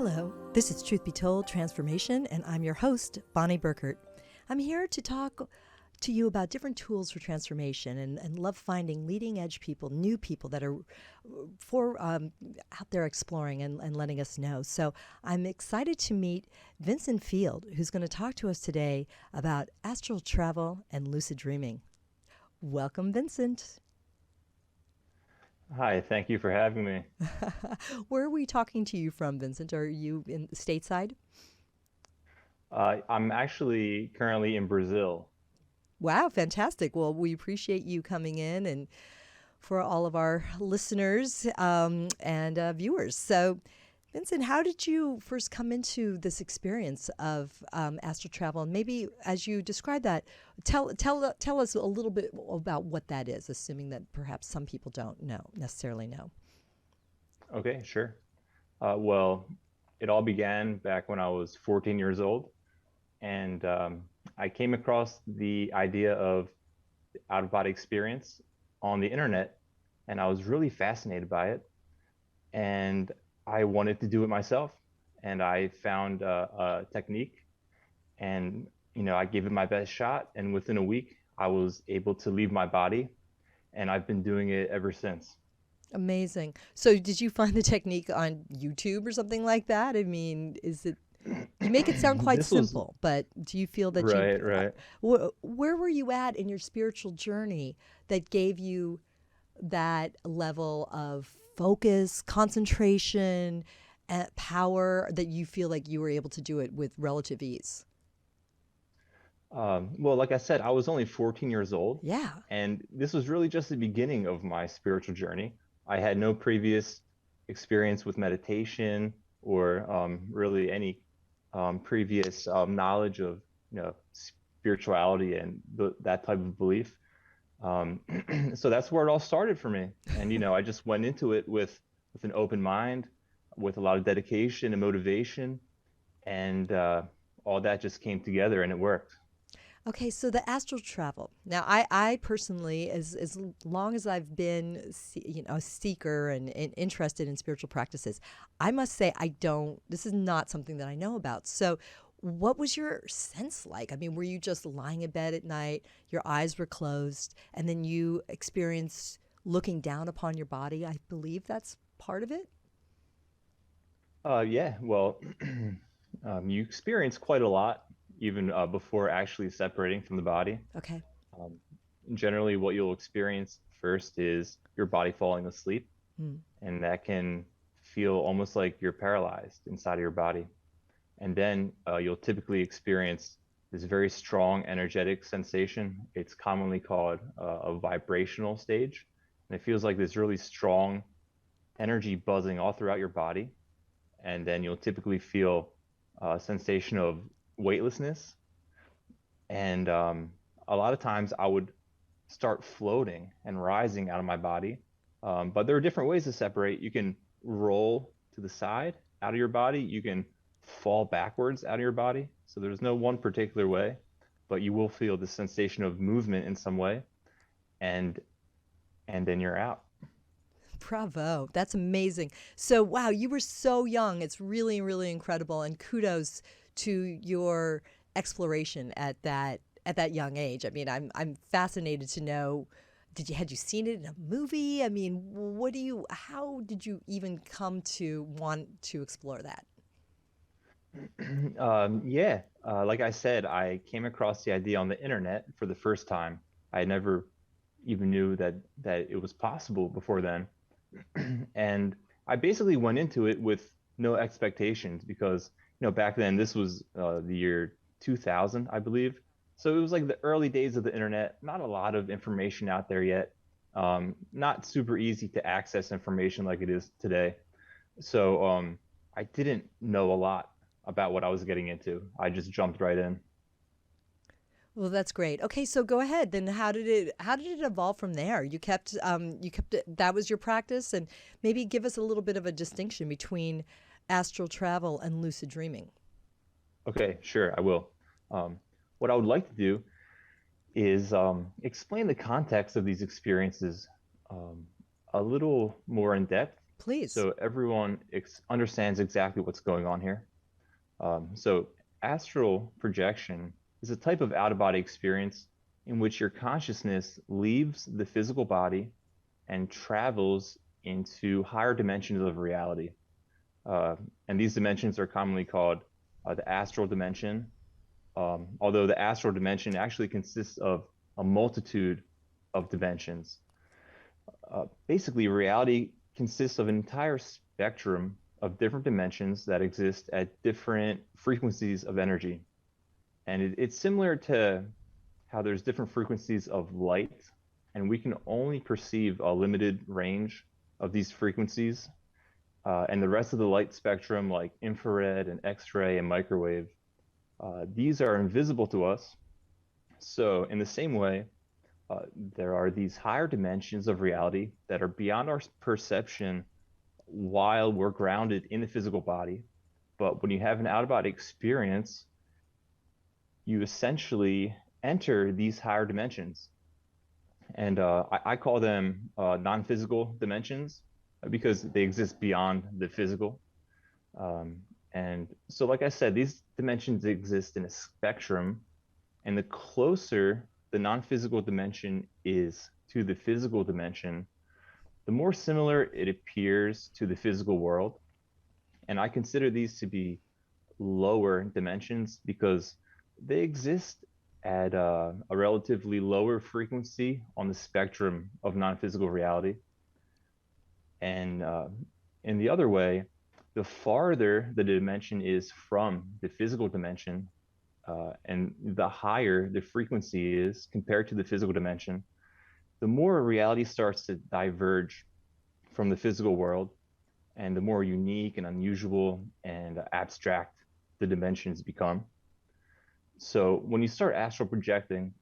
Hello, this is Truth Be Told Transformation, and I'm your host, Bonnie Burkert. I'm here to talk to you about different tools for transformation and love finding leading edge people, new people that are out there exploring and letting us know. So I'm excited to meet Vincent Field, who's going to talk to us today about astral travel and lucid dreaming. Welcome, Vincent. Hi, thank you for having me. Where are we talking to you from, Vincent? Are you in stateside? I'm actually currently in Brazil. Wow, fantastic. Well, we appreciate you coming in and for all of our listeners and viewers. So, Vincent, how did you first come into this experience of astral travel? And maybe as you describe that, tell us a little bit about what that is, assuming that perhaps some people don't necessarily know. Okay, sure. Well, it all began back when I was 14 years old, and I came across the idea of out-of-body experience on the internet, and I was really fascinated by it, and I wanted to do it myself. And I found a technique, and I gave it my best shot, and within a week, I was able to leave my body, and I've been doing it ever since. Amazing. So, did you find the technique on YouTube or something like that? I mean, is it you make it sound quite This was simple, but do you feel that right, right. where were you at in your spiritual journey that gave you that level of focus, concentration, power that you feel like you were able to do it with relative ease? Well, like I said, I was only 14 years old, Yeah. and this was really just the beginning of my spiritual journey. I had no previous experience with meditation or really any previous knowledge of, spirituality and that type of belief. Um, so that's where it all started for me. And, I just went into it with an open mind, with a lot of dedication and motivation, and all that just came together and it worked. Okay, so the astral travel. Now, I personally, as long as I've been, a seeker and interested in spiritual practices, I must say I don't. This is not something that I know about. So, what was your sense like? I mean, were you just lying in bed at night, your eyes were closed, and then you experienced looking down upon your body? I believe that's part of it. Yeah, well, you experience quite a lot even before actually separating from the body. Okay. Um, Generally, what you'll experience first is your body falling asleep, Hmm. and that can feel almost like you're paralyzed inside of your body. And then you'll typically experience this very strong energetic sensation. It's commonly called a vibrational stage. And it feels like this really strong energy buzzing all throughout your body, and then you'll typically feel a sensation of weightlessness. And a lot of times I would start floating and rising out of my body. But there are different ways to separate. You can roll to the side out of your body, you can fall backwards out of your body. So there's no one particular way, but you will feel the sensation of movement in some way, and then you're out. Bravo. That's amazing. So, wow, you were so young. It's really, really incredible. And kudos to your exploration at that young age. I mean, I'm fascinated to know had you seen it in a movie? I mean, how did you even come to want to explore that? Yeah, like I said, I came across the idea on the internet for the first time. I never even knew that it was possible before then. And I basically went into it with no expectations because, back then this was the year 2000, I believe. So it was like the early days of the internet, not a lot of information out there yet. Not super easy to access information like it is today. So I didn't know a lot about what I was getting into. I just jumped right in. Well, that's great. Okay, so go ahead. Then how did it evolve from there? You kept it, that was your practice, and maybe give us a little bit of a distinction between astral travel and lucid dreaming. Okay, sure, I will. What I would like to do is explain the context of these experiences um, a little more in depth, Please. so everyone understands exactly what's going on here. So astral projection is a type of out-of-body experience in which your consciousness leaves the physical body and travels into higher dimensions of reality. Uh, and these dimensions are commonly called the astral dimension, although the astral dimension actually consists of a multitude of dimensions. Basically, reality consists of an entire spectrum of different dimensions that exist at different frequencies of energy. And it's similar to how there's different frequencies of light, and we can only perceive a limited range of these frequencies. And the rest of the light spectrum, like infrared and X-ray and microwave, these are invisible to us. So in the same way, there are these higher dimensions of reality that are beyond our perception while we're grounded in the physical body. But when you have an out-of-body experience, you essentially enter these higher dimensions. And I call them non-physical dimensions because they exist beyond the physical. Um, and so, like I said, these dimensions exist in a spectrum, and the closer the non-physical dimension is to the physical dimension, the more similar it appears to the physical world. And I consider these to be lower dimensions because they exist at a relatively lower frequency on the spectrum of non-physical reality. And in the other way, the farther the dimension is from the physical dimension, and the higher the frequency is compared to the physical dimension, the more reality starts to diverge from the physical world, and the more unique and unusual and abstract the dimensions become. So when you start astral projecting,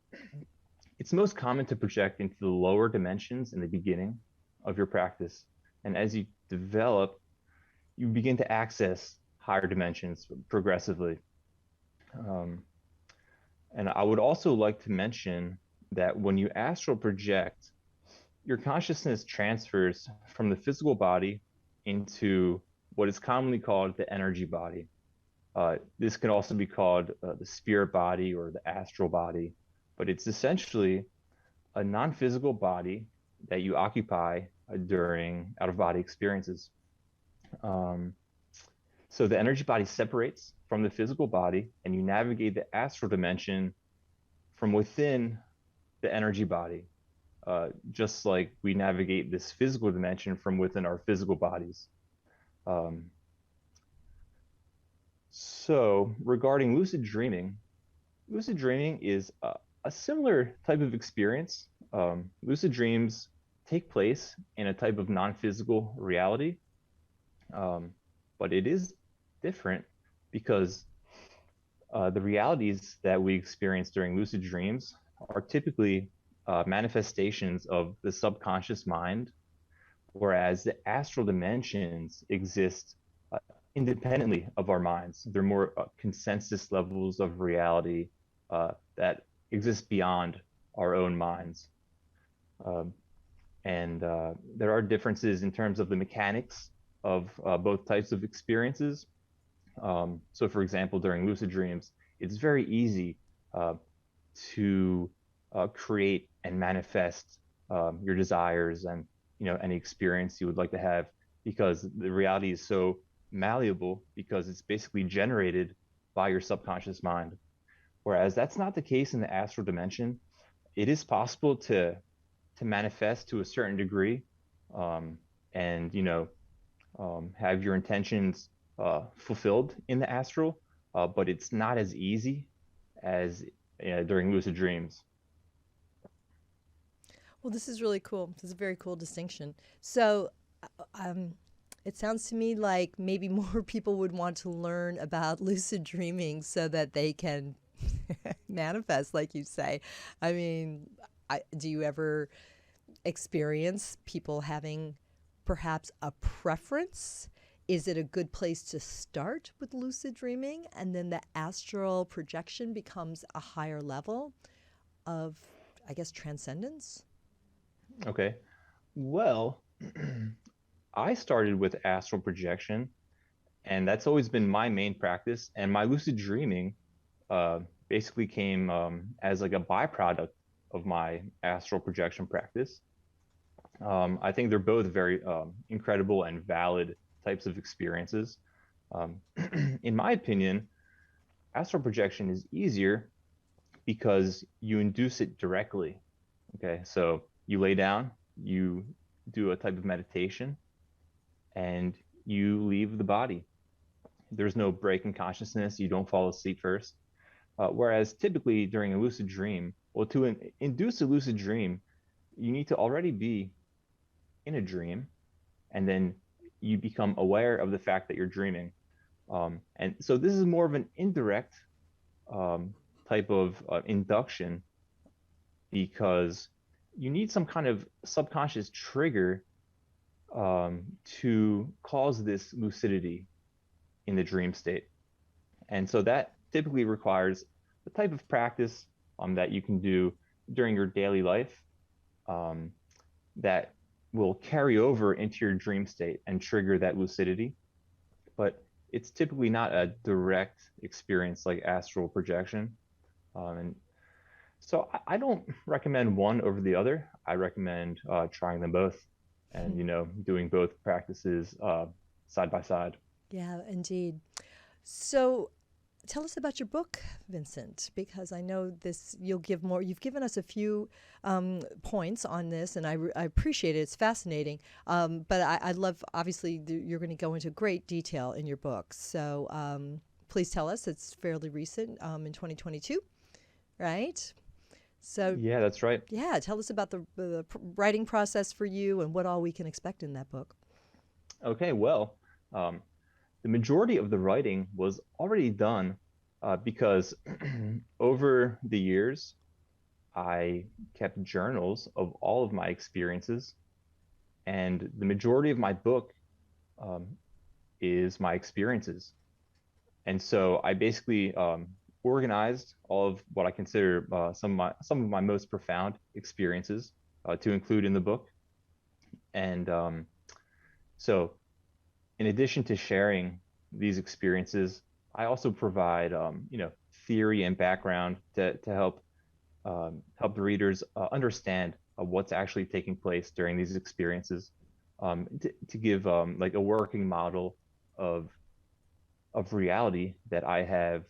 it's most common to project into the lower dimensions in the beginning of your practice. And as you develop, you begin to access higher dimensions progressively. Um, and I would also like to mention that when you astral project, your consciousness transfers from the physical body into what is commonly called the energy body. This can also be called the spirit body or the astral body, but it's essentially a non-physical body that you occupy during out-of-body experiences. Um, so the energy body separates from the physical body, and you navigate the astral dimension from within the energy body, just like we navigate this physical dimension from within our physical bodies. Um, so regarding lucid dreaming is a similar type of experience. Lucid dreams take place in a type of non-physical reality, but it is different because the realities that we experience during lucid dreams are typically manifestations of the subconscious mind, whereas the astral dimensions exist independently of our minds. They're more consensus levels of reality that exist beyond our own minds. Um, and there are differences in terms of the mechanics of both types of experiences. So, for example, during lucid dreams, it's very easy to create and manifest your desires and any experience you would like to have because the reality is so malleable because it's basically generated by your subconscious mind. Whereas that's not the case in the astral dimension. It is possible to manifest to a certain degree, and have your intentions fulfilled in the astral, but it's not as easy as during lucid dreams. Well, this is really cool. This is a very cool distinction. So, um, it sounds to me like maybe more people would want to learn about lucid dreaming so that they can manifest, like you say. I mean, do you ever experience people having perhaps a preference? Is it a good place to start with lucid dreaming and then the astral projection becomes a higher level of, I guess, transcendence? Okay. Well, I started with astral projection, and that's always been my main practice. And my lucid dreaming uh, basically came as like a byproduct of my astral projection practice. I think they're both very incredible and valid types of experiences. Um, in my opinion, astral projection is easier because you induce it directly. Okay, so you lay down, you do a type of meditation, and you leave the body. There's no break in consciousness. You don't fall asleep first. Whereas typically during a lucid dream, well, to induce a lucid dream, you need to already be in a dream, and then you become aware of the fact that you're dreaming. And so this is more of an indirect um, type of induction because you need some kind of subconscious trigger to cause this lucidity in the dream state. And so that typically requires the type of practice that you can do during your daily life um, that will carry over into your dream state and trigger that lucidity. But it's typically not a direct experience like astral projection. And so I don't recommend one over the other. I recommend trying them both and, doing both practices side by side. Yeah, indeed. So tell us about your book, Vincent, because I know this, you'll give more. You've given us a few points on this, and I appreciate it. It's fascinating. But I love, obviously, you're going to go into great detail in your book. So please tell us. It's fairly recent in 2022, right? So, Yeah, that's right. yeah, tell us about the writing process for you and what all we can expect in that book. Okay, well, um, the majority of the writing was already done because over the years, I kept journals of all of my experiences, and the majority of my book um, is my experiences. And so I basically organized all of what I consider some of my most profound experiences to include in the book. And so, in addition to sharing these experiences, I also provide theory and background to help the readers understand what's actually taking place during these experiences, to give like a working model of reality that I have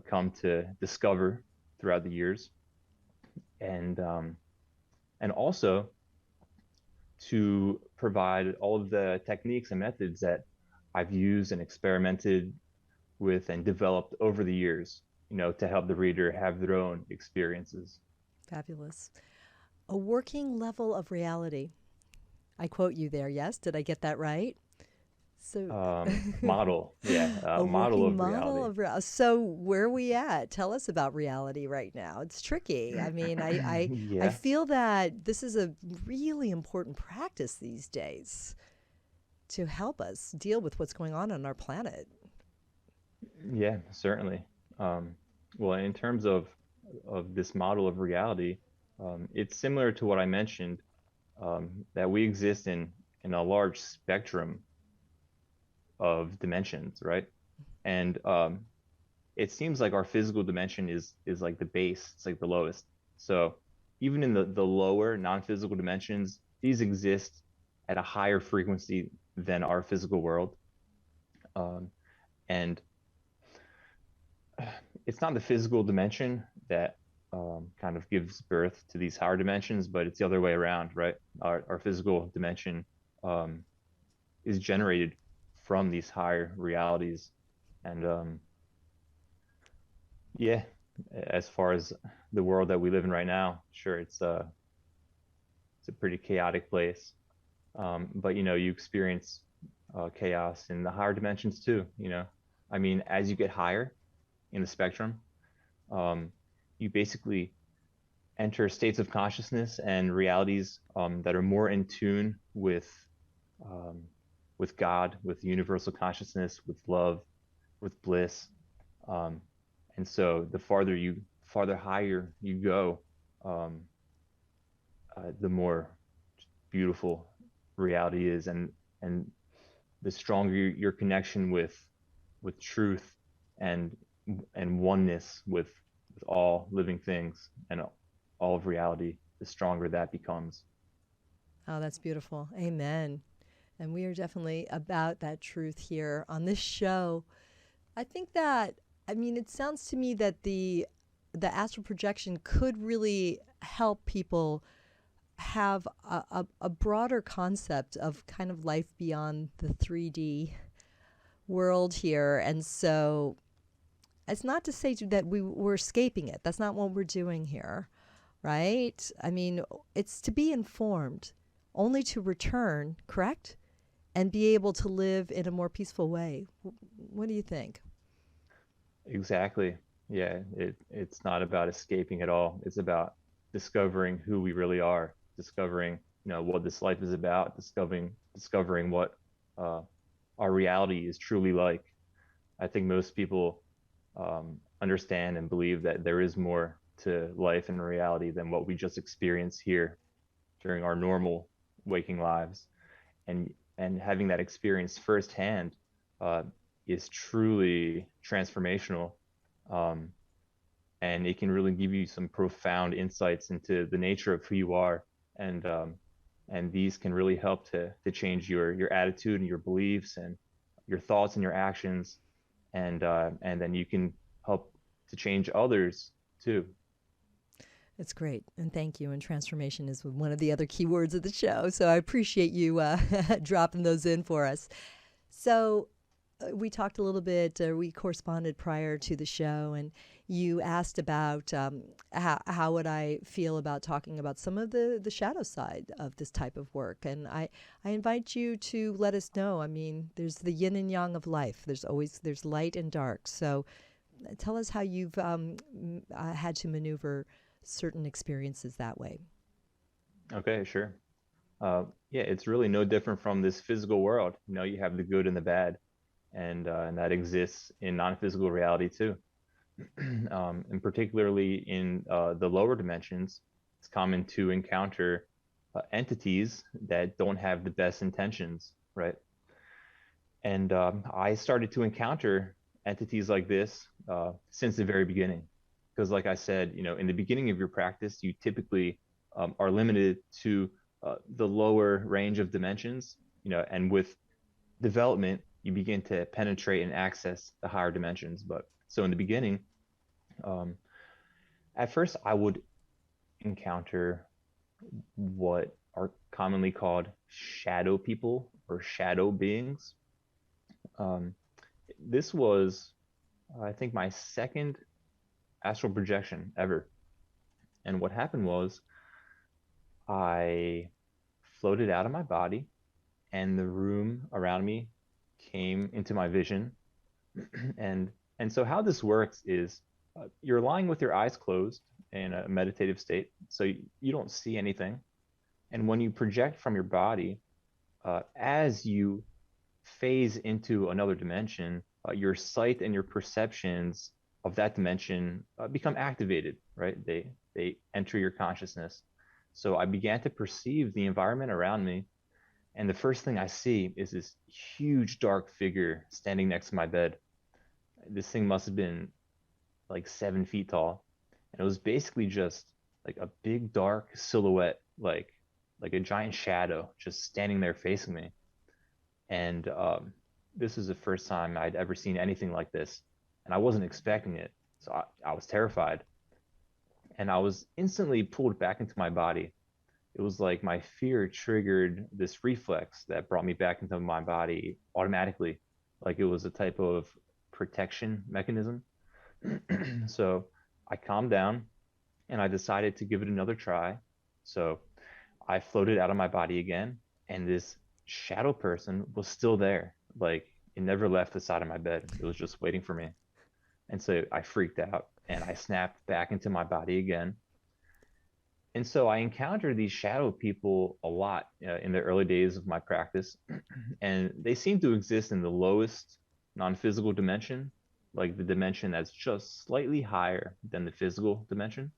come to discover throughout the years, and also to provide all of the techniques and methods that I've used and experimented with and developed over the years, to help the reader have their own experiences. Fabulous. A working level of reality. I quote you there, yes? Did I get that right? So, Model, yeah, a model working of model reality. of so where are we at? Tell us about reality right now. It's tricky. I mean, I Yeah, feel that this is a really important practice these days to help us deal with what's going on our planet. yeah, certainly. Um, well, in terms of this model of reality, it's similar to what I mentioned, that we exist in a large spectrum of dimensions, right? And it seems like our physical dimension is like the base, it's like the lowest. So even in the lower non-physical dimensions, these exist at a higher frequency than our physical world. Um, and it's not the physical dimension that kind of gives birth to these higher dimensions, but it's the other way around, right? Our physical dimension um, is generated from these higher realities. And yeah, as far as the world that we live in right now, sure, it's a pretty chaotic place. But you experience chaos in the higher dimensions too. I mean, as you get higher in the spectrum, um, you basically enter states of consciousness and realities that are more in tune um, with God, with universal consciousness, with love, with bliss. Um, and so the farther higher you go, um, the more beautiful reality is, and the stronger your connection with truth and oneness with all living things and all of reality, the stronger that becomes. Oh, that's beautiful. Amen. And we are definitely about that truth here on this show. I think that, I mean, it sounds to me that the astral projection could really help people have a broader concept of kind of life beyond the 3D world here. And so it's not to say that we're escaping it. That's not what we're doing here, right? I mean, it's to be informed, only to return, correct? And be able to live in a more peaceful way. What do you think? Exactly. Yeah, it's not about escaping at all. It's about discovering who we really are, discovering, what this life is about, discovering what uh, our reality is truly like. I think most people understand and believe that there is more to life and reality than what we just experience here during our normal waking lives. And having that experience firsthand uh, is truly transformational. Um, and it can really give you some profound insights into the nature of who you are, and these can really help to change your attitude and your beliefs and your thoughts and your actions, and then you can help to change others too. It's great. And thank you. And transformation is one of the other key words of the show. So I appreciate you dropping those in for us. So we talked a little bit, we corresponded prior to the show, and you asked about how would I feel about talking about some of the shadow side of this type of work. And I invite you to let us know. I mean, there's the yin and yang of life. There's light and dark. So tell us how you've had to maneuver certain experiences that way. Okay, sure. Yeah, it's really no different from this physical world. You have the good and the bad, and that exists in non-physical reality too. And particularly in the lower dimensions, it's common to encounter entities that don't have the best intentions, right? And I started to encounter entities like this since the very beginning. Because, like I said, in the beginning of your practice, you typically are limited to the lower range of dimensions, and with development, you begin to penetrate and access the higher dimensions. But so in the beginning, um, at first, I would encounter what are commonly called shadow people or shadow beings. Um, this was, I think, my second astral projection ever. And what happened was I floated out of my body, and the room around me came into my vision. and and so how this works is you're lying with your eyes closed in a meditative state, so you don't see anything. And when you project from your body, as you phase into another dimension, your sight and your perceptions of that dimension become activated, right? They enter your consciousness. So I began to perceive the environment around me, and the first thing I see is this huge dark figure standing next to my bed. This thing must have been like 7 feet tall, and it was basically just like a big dark silhouette, like a giant shadow, just standing there facing me. And this is the first time I'd ever seen anything like this, and I wasn't expecting it. So I was terrified, and I was instantly pulled back into my body. It was like my fear triggered this reflex that brought me back into my body automatically, like it was a type of protection mechanism. So I calmed down and I decided to give it another try. So I floated out of my body again, and this shadow person was still there. Like it never left the side of my bed. It was just waiting for me. And so I freaked out and I snapped back into my body again. And so I encountered these shadow people a lot in the early days of my practice. And they seem to exist in the lowest non-physical dimension, like the dimension that's just slightly higher than the physical dimension.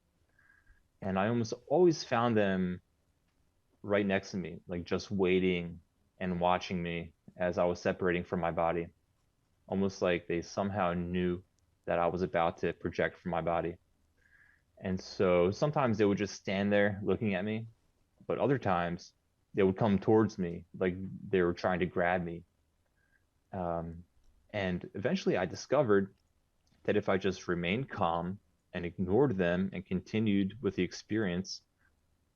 And I almost always found them right next to me, like just waiting and watching me. as I was separating from my body, almost like they somehow knew that I was about to project from my body. And so sometimes they would just stand there looking at me, but other times they would come towards me like they were trying to grab me. Um, and eventually I discovered that if I just remained calm and ignored them and continued with the experience,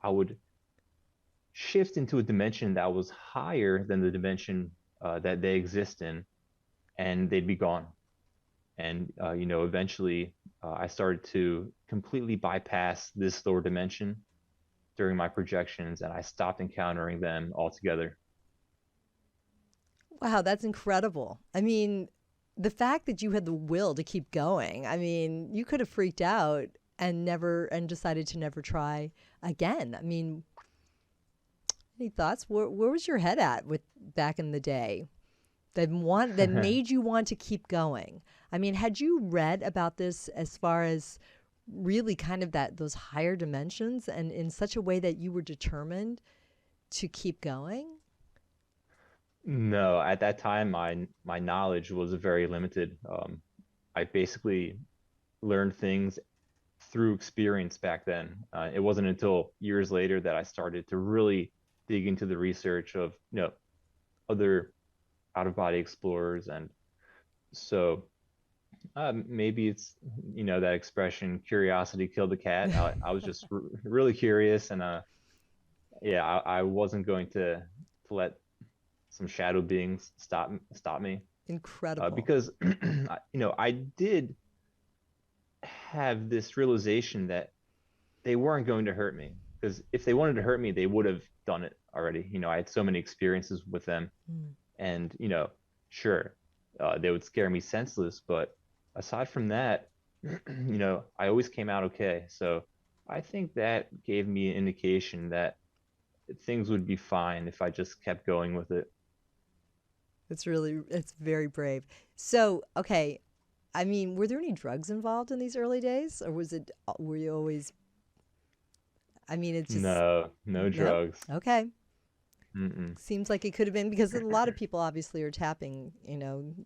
I would shift into a dimension that was higher than the dimension that they exist in, and they'd be gone. And eventually, I started to completely bypass this lower dimension during my projections, and I stopped encountering them altogether. Wow, that's incredible. I mean, the fact that you had the will to keep going, I mean, you could have freaked out and never and decided to never try again. I mean, any thoughts? Where was your head at with back in the day that made you want to keep going? I mean, had you read about this as far as really kind of that those higher dimensions and in such a way that you were determined to keep going? No, at that time, my knowledge was very limited. I basically learned things through experience back then. It wasn't until years later that I started to really dig into the research of, other out of body explorers. And so maybe it's, that expression, curiosity killed the cat. I was just really curious. And yeah, I wasn't going to let some shadow beings stop me. Incredible. Because, I did have this realization that they weren't going to hurt me, because if they wanted to hurt me, they would have done it already. I had so many experiences with them, Mm. and sure, they would scare me senseless, but aside from that, I always came out okay. So I think that gave me an indication that things would be fine if I just kept going with it. It's very brave. So, okay, I mean, were there any drugs involved in these early days, or were you always? I mean, it's just No, no no. drugs. Okay, Mm-mm. seems like it could have been because a lot of people obviously are tapping,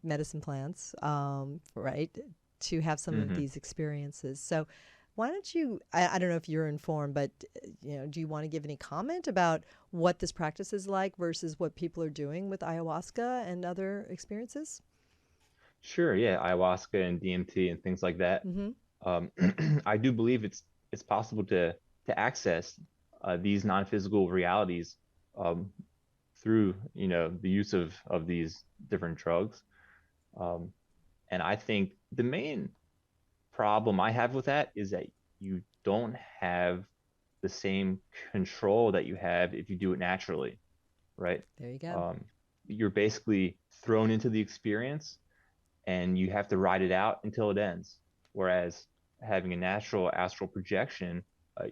medicine plants, right, to have some of Mm-hmm. these experiences. So, why don't you? I don't know if you're informed, but do you want to give any comment about what this practice is like versus what people are doing with ayahuasca and other experiences? Sure, yeah, ayahuasca and DMT and things like that. Mm-hmm. Um, I do believe it's possible to access these non-physical realities um, through the use of these different drugs. Um, and I think the main problem I have with that is that you don't have the same control that you have if you do it naturally, right? There you go. Um, you're basically thrown into the experience and you have to ride it out until it ends. Whereas having a natural astral projection,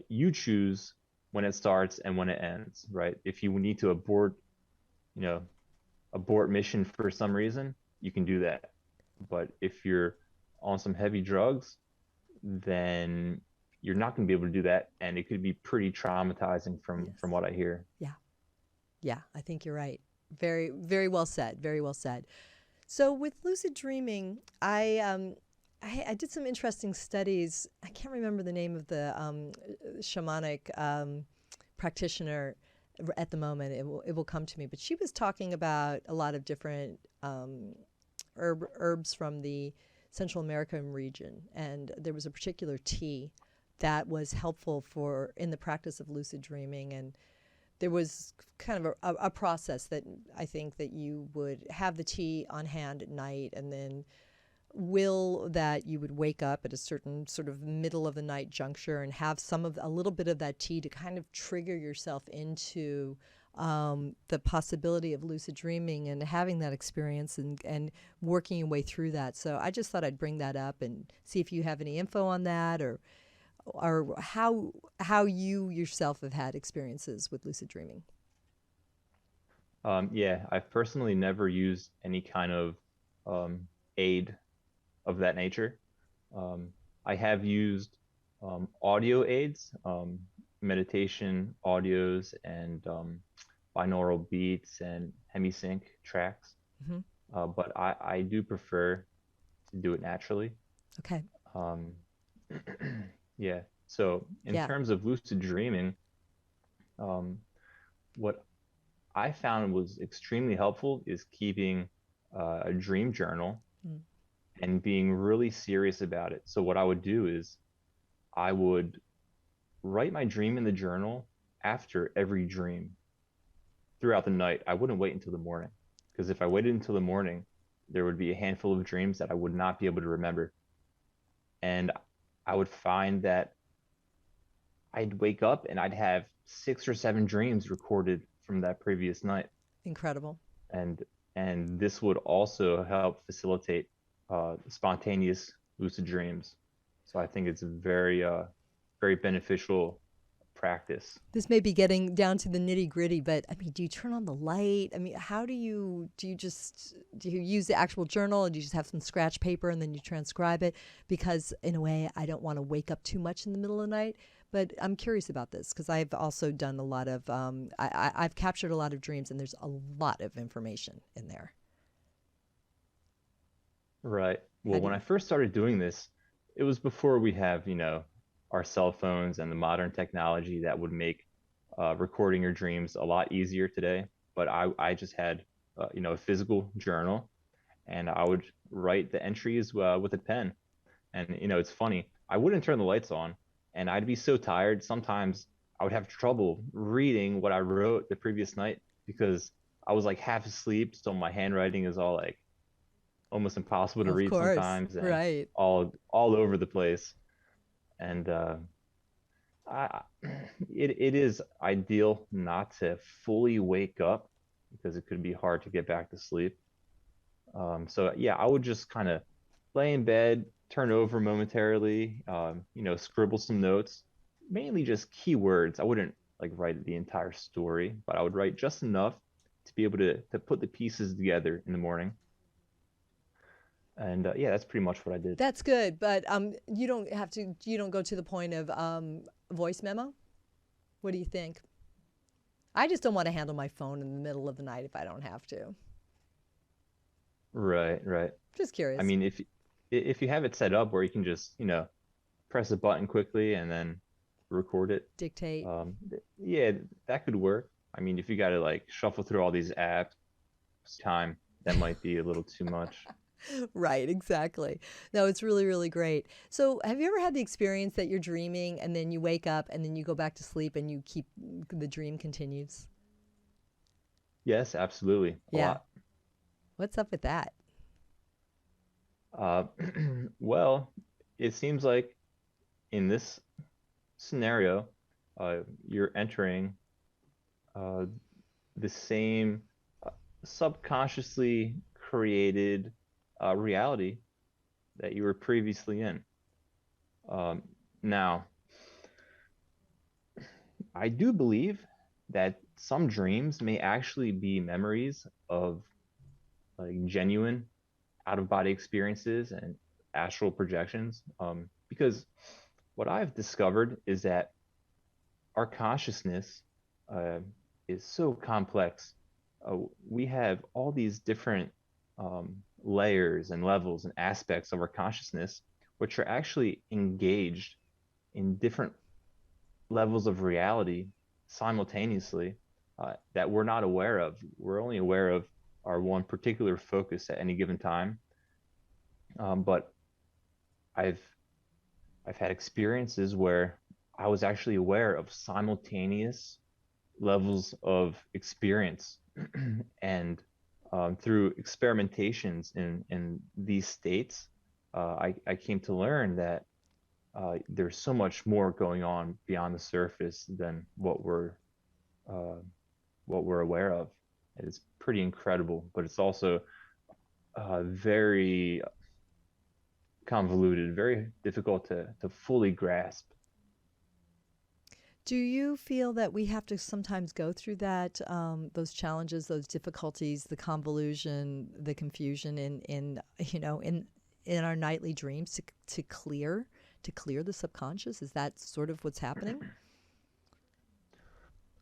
you choose when it starts and when it ends, right? If you need to you know, abort mission for some reason, you can do that. But if you're on some heavy drugs, then you're not going to be able to do that, and it could be pretty traumatizing from Yes. what I hear. Yeah. Yeah. I think you're right. Very, very well said. Very well said. So with lucid dreaming, I did some interesting studies. I can't remember the name of the shamanic practitioner at the moment. It will come to me. But she was talking about a lot of different herbs from the Central American region, and there was a particular tea that was helpful for in the practice of lucid dreaming. And there was kind of a process that I think that you would have the tea on hand at night, and then will that you would wake up at a certain sort of middle of the night juncture and have a little bit of that tea to kind of trigger yourself into the possibility of lucid dreaming and having that experience and working your way through that. So I just thought I'd bring that up and see if you have any info on that, or how you yourself have had experiences with lucid dreaming. Yeah, I've personally never used any kind of um, aid of that nature. Um, I have used audio aids, meditation audios, and binaural beats and hemisync tracks. Hmm. But I do prefer to do it naturally. Okay. Um, yeah. So in Yeah. terms of lucid dreaming, um, what I found was extremely helpful is keeping a dream journal Mm. and being really serious about it. So what I would do is I would write my dream in the journal after every dream throughout the night. I wouldn't wait until the morning because if I waited until the morning, there would be a handful of dreams that I would not be able to remember. And I would find that I'd wake up and I'd have 6 or 7 dreams recorded from that previous night. Incredible. And this would also help facilitate spontaneous lucid dreams. So I think it's a very beneficial practice. This may be getting down to the nitty gritty, but I mean, do you turn on the light? I mean, how do you use the actual journal, or do you just have some scratch paper and then you transcribe it? Because in a way, I don't want to wake up too much in the middle of the night. But I'm curious about this because I've also done a lot of, I've captured a lot of dreams, and there's a lot of information in there. Right. How Well, do when I you? first started doing this, it was before we have, our cell phones and the modern technology that would make recording your dreams a lot easier today. But I just had, a physical journal, and I would write the entries with a pen. And, it's funny, I wouldn't turn the lights on, and I'd be so tired. Sometimes I would have trouble reading what I wrote the previous night because I was like half asleep. So my handwriting is all like almost impossible to Of read course, sometimes and right. all over the place. And I, it is ideal not to fully wake up because it could be hard to get back to sleep. So yeah, I would just kind of lay in bed, turn over momentarily, scribble some notes, mainly just keywords. I wouldn't like write the entire story, but I would write just enough to be able to put the pieces together in the morning. And yeah, that's pretty much what I did. That's good, but you don't have to. You don't go to the point of voice memo. What do you think? I just don't want to handle my phone in the middle of the night if I don't have to. Right, right. Just I curious. mean, if you have it set up where you can just, press a button quickly and then record it, Dictate. yeah, that could work. I mean, if you got to like shuffle through all these apps, time, that might be a little too much. Right, exactly. No, it's really, really great. So, have you ever had the experience that you're dreaming and then you wake up and then you go back to sleep and you keep the dream continues? Yes, absolutely, a Yeah. lot. What's up with that? Uh, well, it seems like in this scenario, you're entering uh, the same uh, subconsciously created reality that you were previously in. Um, Now, I do believe that some dreams may actually be memories of like genuine out of body experiences and astral projections. Because what I've discovered is that our consciousness uh, is so complex. We have all these different layers and levels and aspects of our consciousness, which are actually engaged in different levels of reality simultaneously that we're not aware of. We're only aware of our one particular focus at any given time. But I've I've had experiences where I was actually aware of simultaneous levels of experience, and through experimentations in these states, I came to learn that there's so much more going on beyond the surface than uh, what we're aware of. It's pretty incredible, but it's also very convoluted, very difficult to fully grasp. Do you feel that we have to sometimes go through that, those challenges, those difficulties, the convolution, the confusion in our nightly dreams to clear the subconscious? Is that sort of what's happening?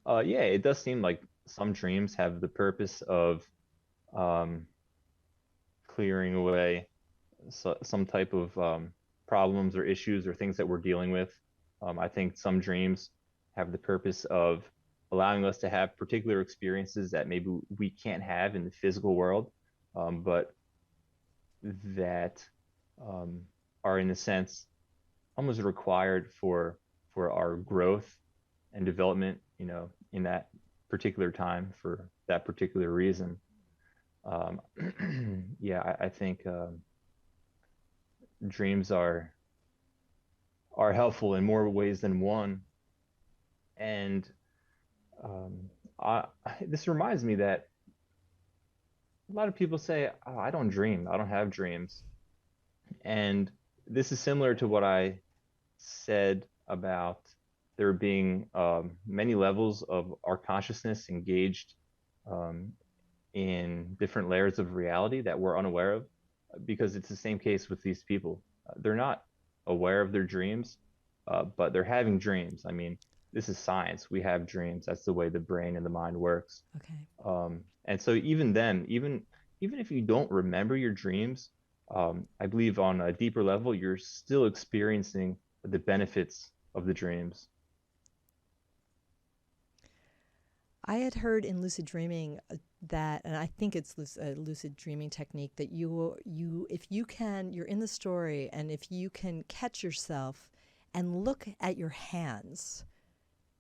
Yeah, it does seem like some dreams have the purpose of um, clearing away some type of problems or issues or things that we're dealing with. I think some dreams have the purpose of allowing us to have particular experiences that maybe we can't have in the physical world, but that um, are in a sense almost required for our growth and development, in that particular time for that particular reason. Um, yeah, I think dreams are helpful in more ways than one. And um, I, this reminds me that a lot of people say, oh, I don't dream, I don't have dreams. And this is similar to what I said about there being many levels of our consciousness engaged um, in different layers of reality that we're unaware of, because it's the same case with these people. They're not aware of their dreams, but they're having dreams. I mean, this is science. We have dreams. That's the way the brain and the mind works. Okay. And so even then, even if you don't remember your dreams, I believe on a deeper level, you're still experiencing the benefits of the dreams. I had heard in lucid dreaming that, and I think it's a lucid dreaming technique that if you can, you're in the story, and if you can catch yourself and look at your hands,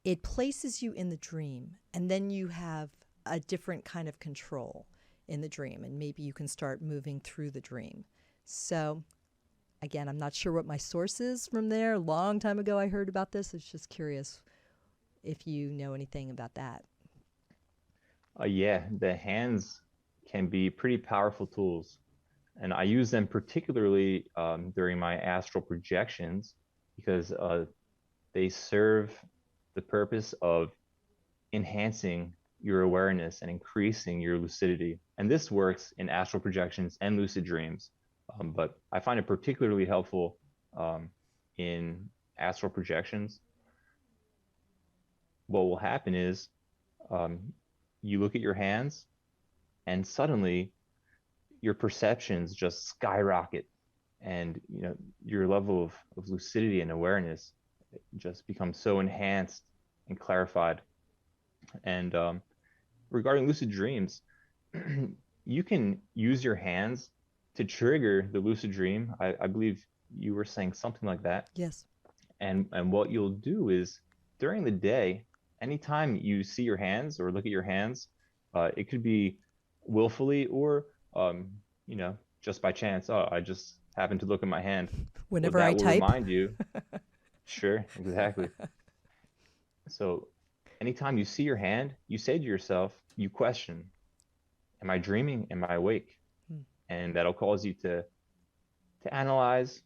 it places you in the dream, and then you have a different kind of control in the dream, and maybe you can start moving through the dream. So, again, I'm not sure what my source is from there. A long time ago, I heard about this. I was just curious if you know anything about that. Yeah, the hands can be pretty powerful tools, and I use them particularly during my astral projections because they serve the purpose of enhancing your awareness and increasing your lucidity. And this works in astral projections and lucid dreams. But I find it particularly helpful um, in astral projections. What will happen is um, you look at your hands, and suddenly your perceptions just skyrocket, and your level of lucidity and awareness just becomes so enhanced and clarified. And regarding lucid dreams, you can use your hands to trigger the lucid dream. I believe you were saying something like that. Yes. And what you'll do is during the day, anytime you see your hands or look at your hands, it could be willfully or just by chance. Oh, I just happened to look at my hand. What Whenever I that will type. remind you. Sure, exactly. So anytime you see your hand, you say to yourself, you question, am I dreaming? Am I awake? Hmm. And that'll cause you to analyze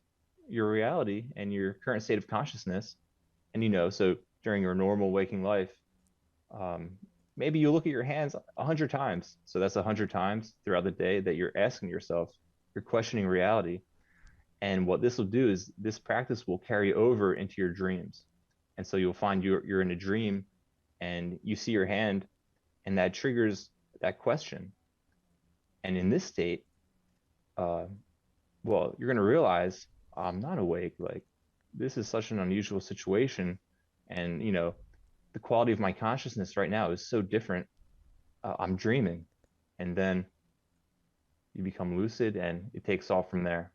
your reality and your current state of consciousness. And so during your normal waking life, um, maybe you look at your hands 100 times. So that's 100 times throughout the day that you're asking yourself, you're questioning reality. And what this will do is this practice will carry over into your dreams. And so you'll find you're in a dream and you see your hand, and that triggers that question. And in this state, uh, well, you're going to realize I'm not awake. Like, this is such an unusual situation. And, the quality of my consciousness right now is so different. I'm dreaming. And then you become lucid and it takes off from there.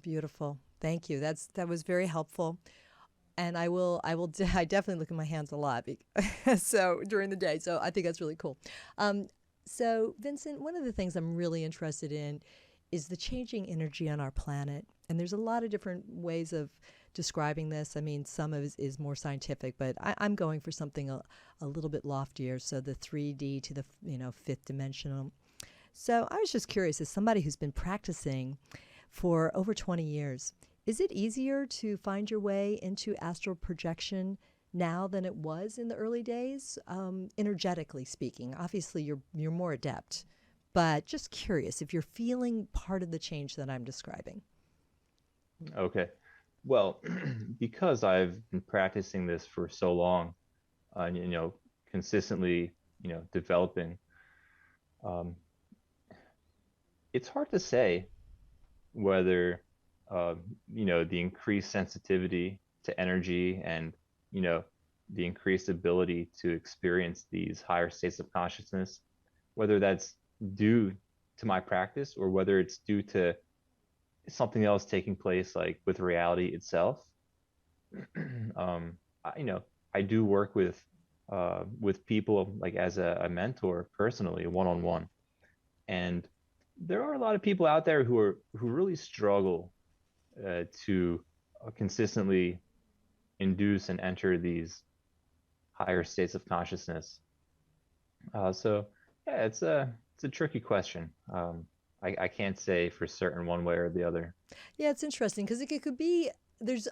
Beautiful. Thank you. That was very helpful. And I definitely look at my hands a lot, so during the day. So I think that's really cool. So Vincent, one of the things I'm really interested in is the changing energy on our planet. And there's a lot of different ways of describing this. I mean, some of it is more scientific, but I'm going for something a little bit loftier. So the 3D to the fifth dimensional. So I was just curious, as somebody who's been practicing for over 20 years, is it easier to find your way into astral projection now than it was in the early days, energetically speaking? Obviously, you're more adept, but just curious if you're feeling part of the change that I'm describing. Okay. Well, because I've been practicing this for so long, and consistently, developing. Um, it's hard to say whether uh, the increased sensitivity to energy and you know the increased ability to experience these higher states of consciousness, whether that's due to my practice or whether it's due to something else taking place, like with reality itself. I, I do work with people like as a mentor personally, one on one, and there are a lot of people out there who really struggle to consistently induce and enter these higher states of consciousness. So yeah, it's a tricky question. I can't say for certain one way or the other. Yeah, it's interesting because it could be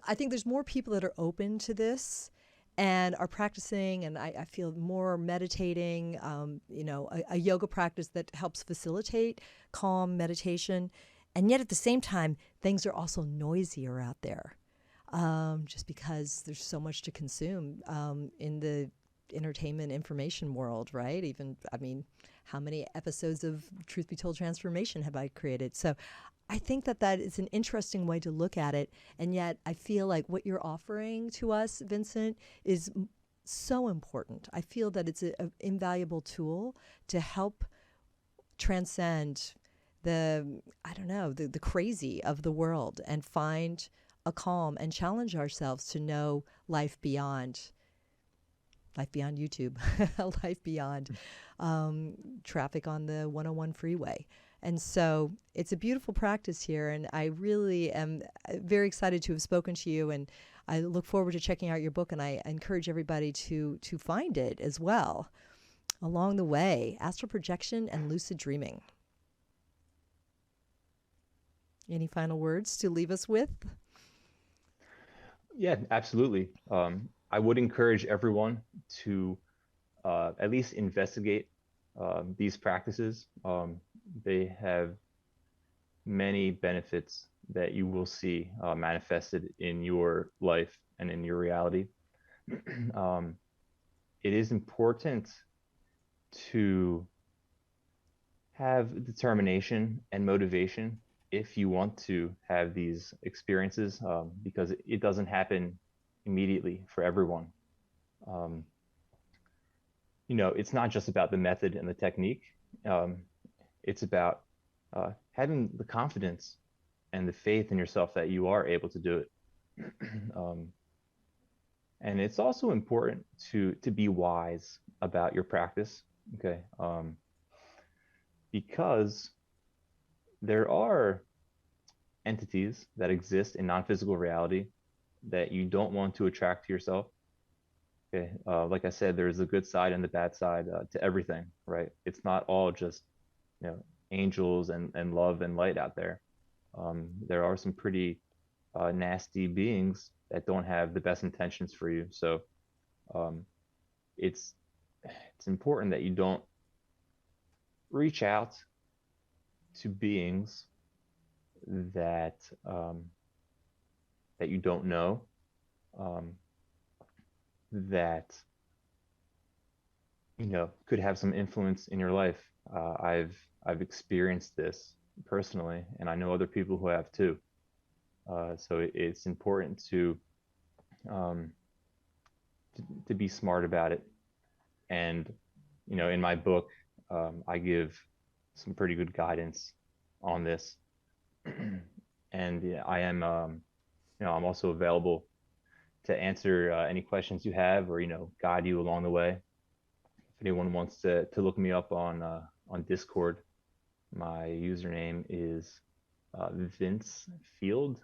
I think there's more people that are open to this and are practicing, and I feel more meditating, a yoga practice that helps facilitate calm meditation. And yet at the same time, things are also noisier out there, just because there's so much to consume in the entertainment information world, right? Even, I mean, how many episodes of Truth Be Told Transformation have I created? So I think that is an interesting way to look at it. And yet I feel like what you're offering to us, Vincent, is so important. I feel that it's an invaluable tool to help transcend the crazy of the world and find a calm and challenge ourselves to know life beyond YouTube, life beyond traffic on the 101 freeway. And so it's a beautiful practice here, and I really am very excited to have spoken to you, and I look forward to checking out your book, and I encourage everybody to find it as well along the way. Astral Projection and Lucid Dreaming. Any final words to leave us with? Yeah, absolutely. I would encourage everyone to at least investigate these practices. They have many benefits that you will see manifested in your life and in your reality. It is important to have determination and motivation if you want to have these experiences, because it doesn't happen immediately for everyone. Um, it's not just about the method and the technique. It's about having the confidence and the faith in yourself that you are able to do it. And it's also important to be wise about your practice, okay? Because there are entities that exist in non-physical reality that you don't want to attract to yourself. Okay, like I said, there's a good side and the bad side to everything, right? It's not all just angels and love and light out there. There are some pretty nasty beings that don't have the best intentions for you. So it's important that you don't reach out to beings that that you don't know, that could have some influence in your life. I've experienced this personally, and I know other people who have too. So it's important to be smart about it. And in my book, I give some pretty good guidance on this. And yeah, I am, I'm also available to answer any questions you have, or guide you along the way. If anyone wants to look me up on Discord, my username is Vince Field,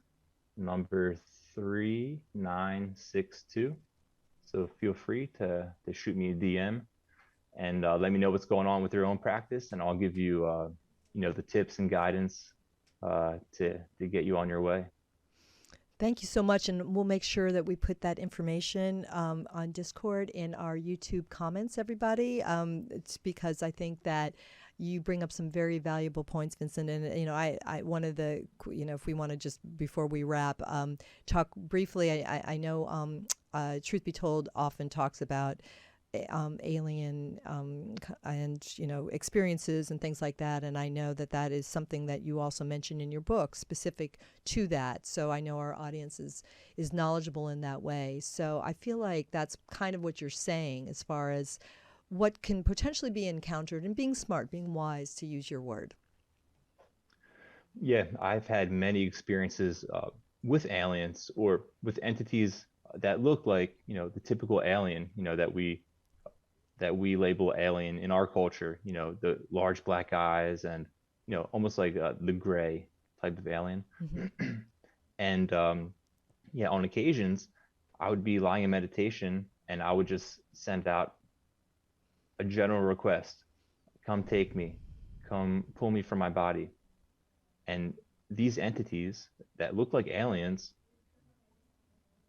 number 3962. So feel free to shoot me a DM and let me know what's going on with your own practice, and I'll give you the tips and guidance to get you on your way. Thank you so much, and we'll make sure that we put that information on Discord in our YouTube comments, everybody. It's because I think that you bring up some very valuable points, Vincent. And I one of the if we want to just before we wrap, talk briefly. I know Truth Be Told often talks about alien and experiences and things like that. And I know that that is something that you also mentioned in your book, specific to that. So I know our audience is knowledgeable in that way. So I feel like that's kind of what you're saying as far as what can potentially be encountered, and being smart, being wise, to use your word. Yeah, I've had many experiences with aliens or with entities that look like, the typical alien, that we label alien in our culture, the large black eyes and, almost like the gray type of alien. Mm-hmm. And yeah, on occasions, I would be lying in meditation and I would just send out a general request: come take me, come pull me from my body. And these entities that look like aliens,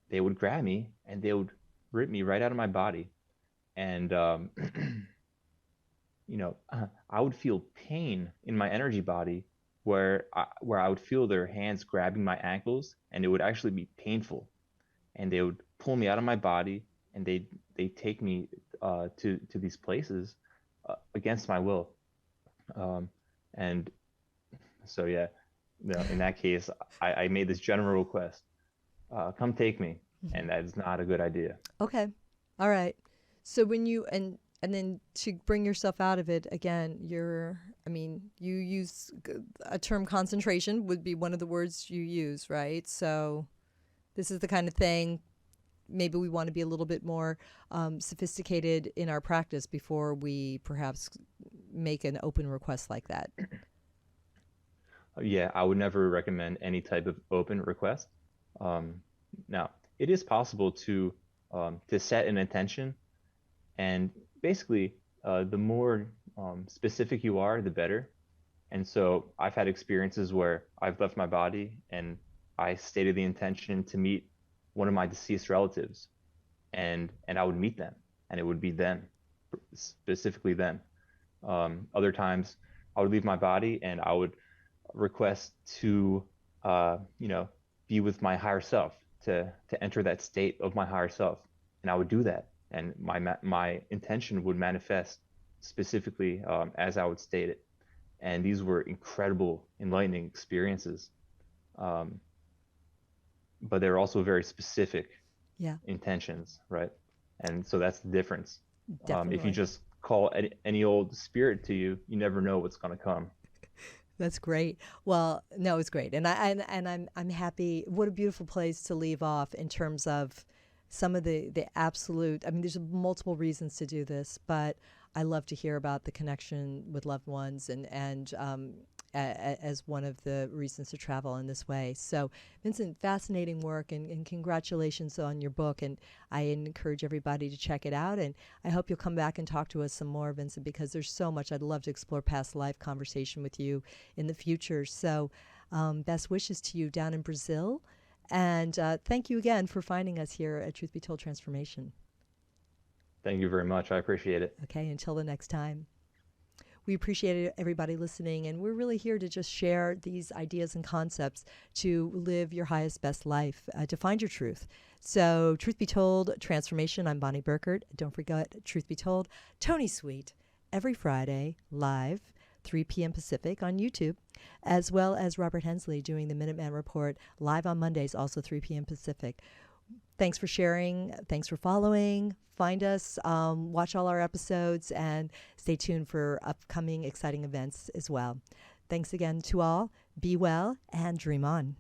they would grab me and they would rip me right out of my body. And I would feel pain in my energy body where I would feel their hands grabbing my ankles, and it would actually be painful. And they would pull me out of my body, and they take me to these places against my will. And so yeah, in that case, I made this general request: come take me, and that is not a good idea. Okay. All right. So when you and then to bring yourself out of it again, you use a term, concentration would be one of the words you use, right? So this is the kind of thing, maybe we want to be a little bit more sophisticated in our practice before we perhaps make an open request like that. Yeah, I would never recommend any type of open request. Now, it is possible to set an intention, and basically, the more specific you are, the better. And so I've had experiences where I've left my body and I stated the intention to meet one of my deceased relatives, and I would meet them, and it would be them, specifically them. Other times, I would leave my body and I would request to, be with my higher self, to enter that state of my higher self, and I would do that, and my intention would manifest specifically as I would state it. And these were incredible, enlightening experiences. Um, but they're also very specific Yeah, intentions, right? And so that's the difference. If you definitely. just call any old spirit to you, you never know what's going to come. That's great. Well, no, it's great, and I'm happy. What a beautiful place to leave off in terms of some of the absolute. I mean, there's multiple reasons to do this, but I love to hear about the connection with loved ones, as one of the reasons to travel in this way. So, Vincent, fascinating work, and congratulations on your book. And I encourage everybody to check it out. And I hope you'll come back and talk to us some more, Vincent, because there's so much I'd love to explore past life conversation with you in the future. So, best wishes to you down in Brazil. And thank you again for finding us here at Truth Be Told Transformation. Thank you very much. I appreciate it. Okay, until the next time. We appreciate everybody listening, and we're really here to just share these ideas and concepts to live your highest, best life, to find your truth. So, Truth Be Told Transformation, I'm Bonnie Burkert. Don't forget, Truth Be Told, Tony Sweet, every Friday, live, 3 p.m. Pacific on YouTube, as well as Robert Hensley doing the Minuteman Report, live on Mondays, also 3 p.m. Pacific. Thanks for sharing. Thanks for following. Find us, watch all our episodes, and stay tuned for upcoming exciting events as well. Thanks again to all. Be well and dream on.